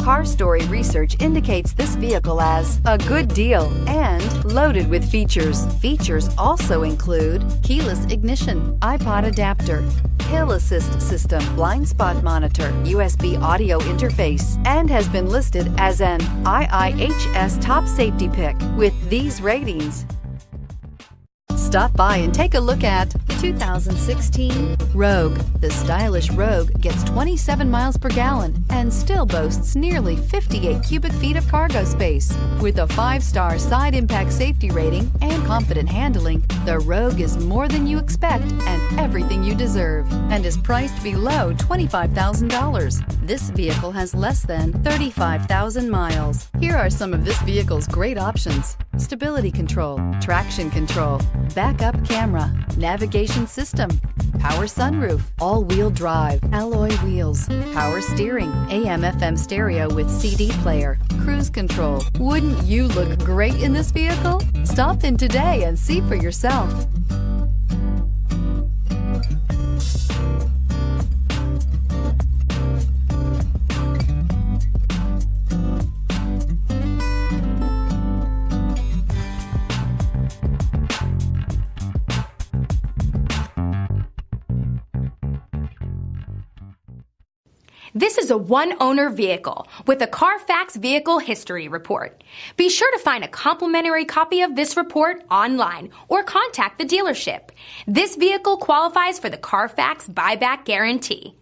Car Story research indicates this vehicle as a good deal and loaded with features. Features also include keyless ignition, iPod adapter, hill assist system, blind spot monitor, USB audio interface, and has been listed as an IIHS top safety pick with these ratings. Stop by and take a look at the 2016 Rogue. The stylish Rogue gets 27 miles per gallon and still boasts nearly 58 cubic feet of cargo space. With a 5-star side impact safety rating and confident handling, the Rogue is more than you expect and everything you deserve, and is priced below $25,000. This vehicle has less than 35,000 miles. Here are some of this vehicle's great options: stability control, traction control, backup camera, navigation system, power sunroof, all-wheel drive, alloy wheels, power steering, AM/FM stereo with CD player, cruise control. Wouldn't you look great in this vehicle? Stop in today and see for yourself. This is a one-owner vehicle with a Carfax Vehicle History Report. Be sure to find a complimentary copy of this report online or contact the dealership. This vehicle qualifies for the Carfax Buyback Guarantee.